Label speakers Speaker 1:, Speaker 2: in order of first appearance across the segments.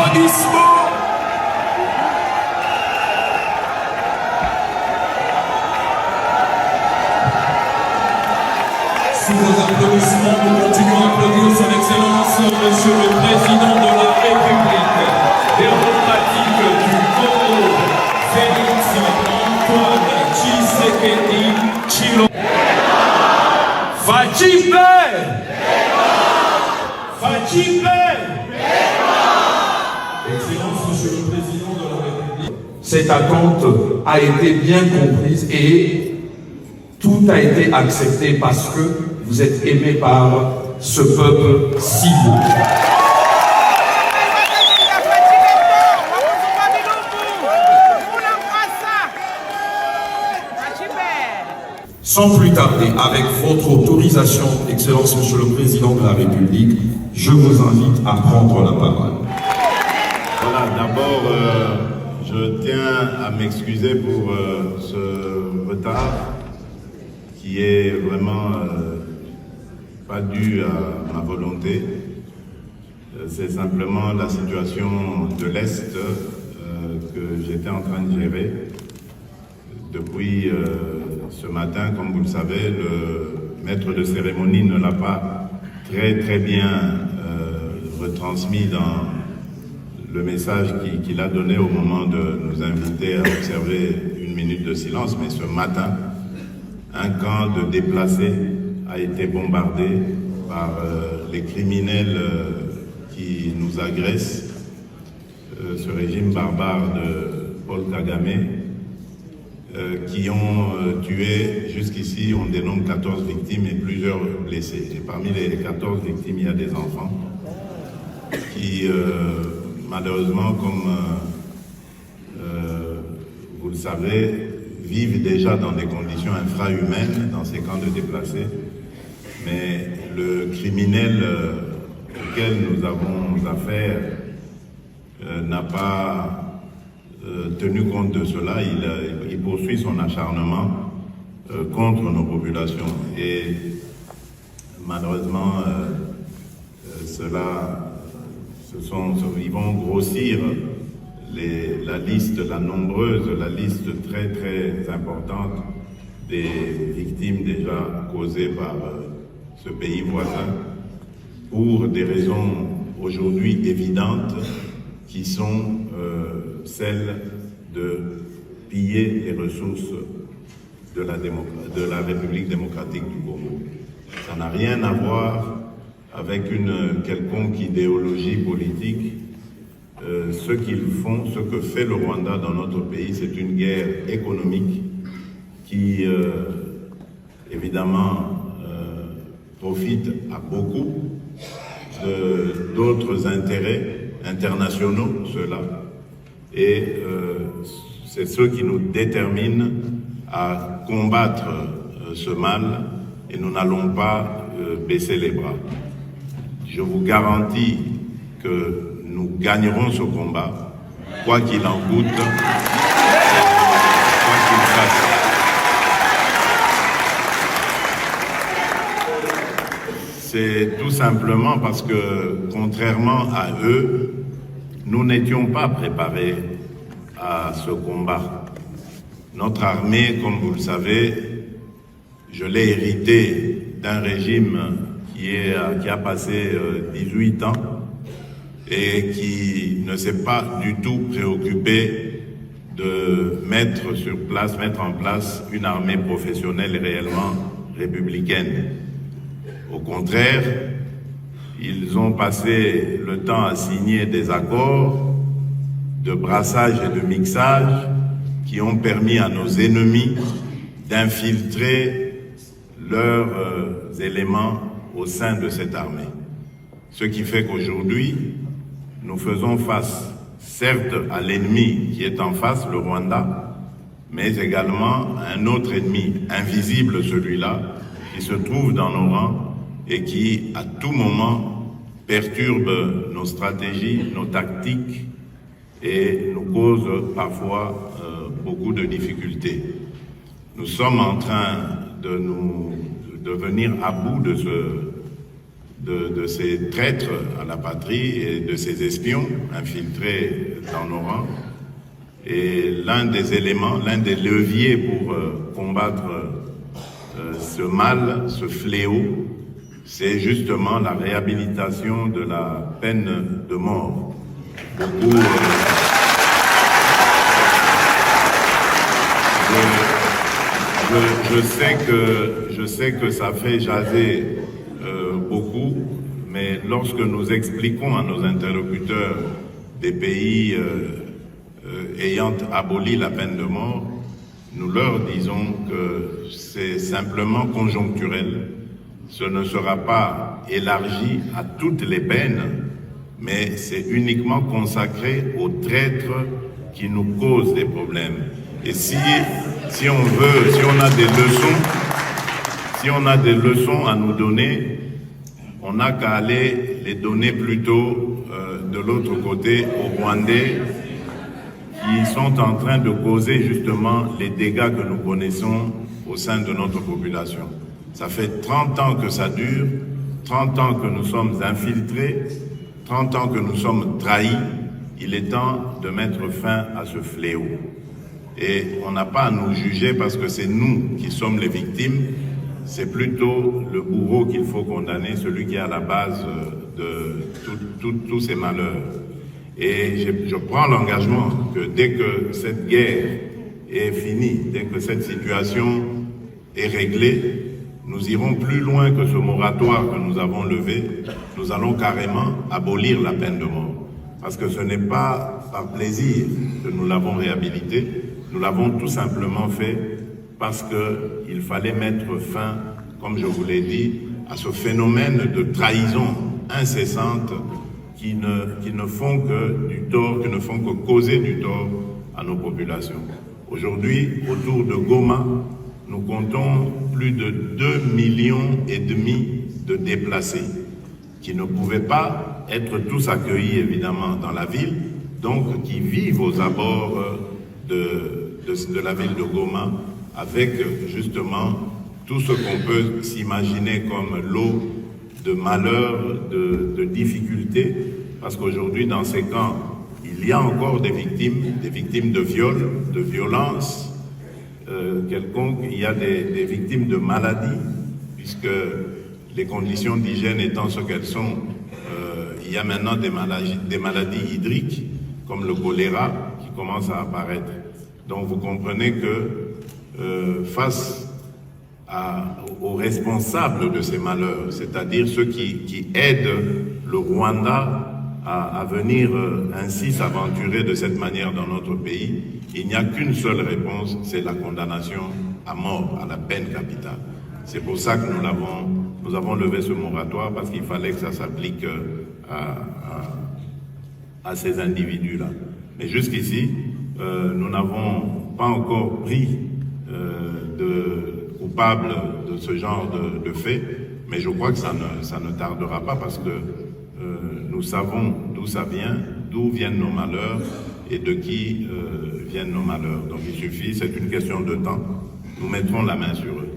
Speaker 1: applaudissements. Sous vos applaudissements, nous continuons à applaudir son Excellence, Monsieur le Président de la République démocratique du Congo, Félix Antoine Tshisekedi Tshilombo. Fachipe! Fachipe! Excellence, Monsieur le Président de la République.
Speaker 2: Cette attente a été bien comprise et tout a été accepté parce que vous êtes aimé par ce peuple si beau. Sans plus tarder, avec votre autorisation, Excellence Monsieur le Président de la République, je vous invite à prendre la parole.
Speaker 3: Voilà, d'abord, je tiens à m'excuser pour ce retard qui est vraiment pas dû à ma volonté. C'est simplement la situation de l'Est que j'étais en train de gérer. Depuis ce matin, comme vous le savez, le maître de cérémonie ne l'a pas très bien retransmis dans le message qu'il a donné au moment de nous inviter à observer une minute de silence. Mais ce matin, un camp de déplacés a été bombardé par les criminels qui nous agressent, ce régime barbare de Paul Kagame, qui ont tué, jusqu'ici, on dénombre 14 victimes et plusieurs blessés. Et parmi les 14 victimes, il y a des enfants qui, malheureusement, comme vous le savez, vivent déjà dans des conditions infrahumaines dans ces camps de déplacés. Mais le criminel auquel nous avons affaire n'a pas tenu compte de cela. Il poursuit son acharnement contre nos populations. Et malheureusement, ils vont grossir la liste très importante des victimes déjà causées par ce pays voisin pour des raisons aujourd'hui évidentes qui sont celles de piller les ressources de la République démocratique du Congo. Ça n'a rien à voir avec une quelconque idéologie politique. Ce qu'ils font, ce que fait le Rwanda dans notre pays, c'est une guerre économique qui, évidemment, profite à beaucoup d'autres intérêts internationaux, ceux-là. Et c'est ce qui nous détermine à combattre ce mal, et nous n'allons pas baisser les bras. Je vous garantis que nous gagnerons ce combat, quoi qu'il en coûte, quoi qu'il fasse. C'est tout simplement parce que, contrairement à eux, nous n'étions pas préparés à ce combat. Notre armée, comme vous le savez, je l'ai hérité d'un régime qui a passé 18 ans et qui ne s'est pas du tout préoccupé de mettre en place une armée professionnelle et réellement républicaine. Au contraire, ils ont passé le temps à signer des accords de brassage et de mixage qui ont permis à nos ennemis d'infiltrer leurs éléments au sein de cette armée. Ce qui fait qu'aujourd'hui, nous faisons face, certes, à l'ennemi qui est en face, le Rwanda, mais également à un autre ennemi, invisible celui-là, qui se trouve dans nos rangs et qui, à tout moment, perturbe nos stratégies, nos tactiques et nous cause parfois beaucoup de difficultés. Nous sommes en train de venir à bout de ces traîtres à la patrie et de ces espions infiltrés dans nos rangs. Et l'un des éléments, l'un des leviers pour combattre ce mal, ce fléau, c'est justement la réhabilitation de la peine de mort. Beaucoup, je sais que ça fait jaser beaucoup, mais lorsque nous expliquons à nos interlocuteurs des pays ayant aboli la peine de mort, nous leur disons que c'est simplement conjoncturel. Ce ne sera pas élargi à toutes les peines, mais c'est uniquement consacré aux traîtres qui nous causent des problèmes. Et si on a des leçons à nous donner, on n'a qu'à aller les donner plutôt de l'autre côté aux Rwandais qui sont en train de causer justement les dégâts que nous connaissons au sein de notre population. Ça fait 30 ans que ça dure, 30 ans que nous sommes infiltrés, 30 ans que nous sommes trahis. Il est temps de mettre fin à ce fléau. Et on n'a pas à nous juger parce que c'est nous qui sommes les victimes. C'est plutôt le bourreau qu'il faut condamner, celui qui est à la base de tous ces malheurs. Et je prends l'engagement que dès que cette guerre est finie, dès que cette situation est réglée, nous irons plus loin que ce moratoire que nous avons levé. Nous allons carrément abolir la peine de mort. Parce que ce n'est pas par plaisir que nous l'avons réhabilité, nous l'avons tout simplement fait parce qu'il fallait mettre fin, comme je vous l'ai dit, à ce phénomène de trahison incessante qui ne font que du tort, qui ne font que causer du tort à nos populations. Aujourd'hui, autour de Goma, nous comptons plus de 2,5 millions de déplacés qui ne pouvaient pas être tous accueillis évidemment dans la ville, donc qui vivent aux abords de la ville de Goma avec justement tout ce qu'on peut s'imaginer comme lot de malheurs, de difficultés, parce qu'aujourd'hui dans ces camps, il y a encore des victimes de viols, de violences quelconques, il y a des victimes de maladies, puisque les conditions d'hygiène étant ce qu'elles sont, il y a maintenant des maladies hydriques, comme le choléra, qui commence à apparaître. Donc vous comprenez que face aux responsables de ces malheurs, c'est-à-dire ceux qui aident le Rwanda à venir ainsi s'aventurer de cette manière dans notre pays, il n'y a qu'une seule réponse, c'est la condamnation à mort, à la peine capitale. C'est pour ça que nous avons levé ce moratoire, parce qu'il fallait que ça s'applique à ces individus-là. Mais jusqu'ici, nous n'avons pas encore pris de coupables de ce genre de fait, mais je crois que ça ne tardera pas, parce que nous savons d'où ça vient, d'où viennent nos malheurs et de qui viennent nos malheurs. Donc il suffit, c'est une question de temps, nous mettrons la main sur eux.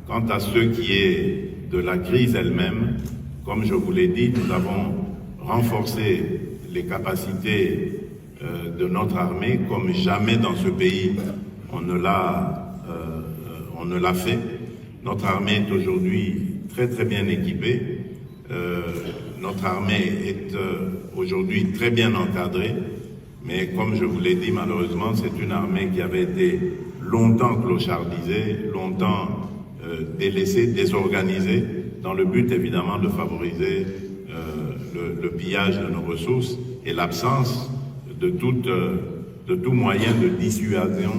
Speaker 3: Quant à ce qui est de la crise elle-même, comme je vous l'ai dit, nous avons renforcé les capacités de notre armée comme jamais dans ce pays on ne l'a fait. Notre armée est aujourd'hui très très bien équipée. Notre armée est aujourd'hui très bien encadrée, mais comme je vous l'ai dit, malheureusement, c'est une armée qui avait été longtemps clochardisée, longtemps délaissée, désorganisée, dans le but évidemment de favoriser le pillage de nos ressources et l'absence de tout moyen de dissuasion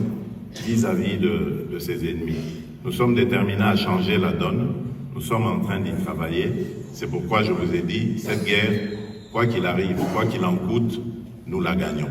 Speaker 3: vis-à-vis de ses ennemis. Nous sommes déterminés à changer la donne, nous sommes en train d'y travailler. C'est pourquoi je vous ai dit, cette guerre, quoi qu'il arrive, quoi qu'il en coûte, nous la gagnons.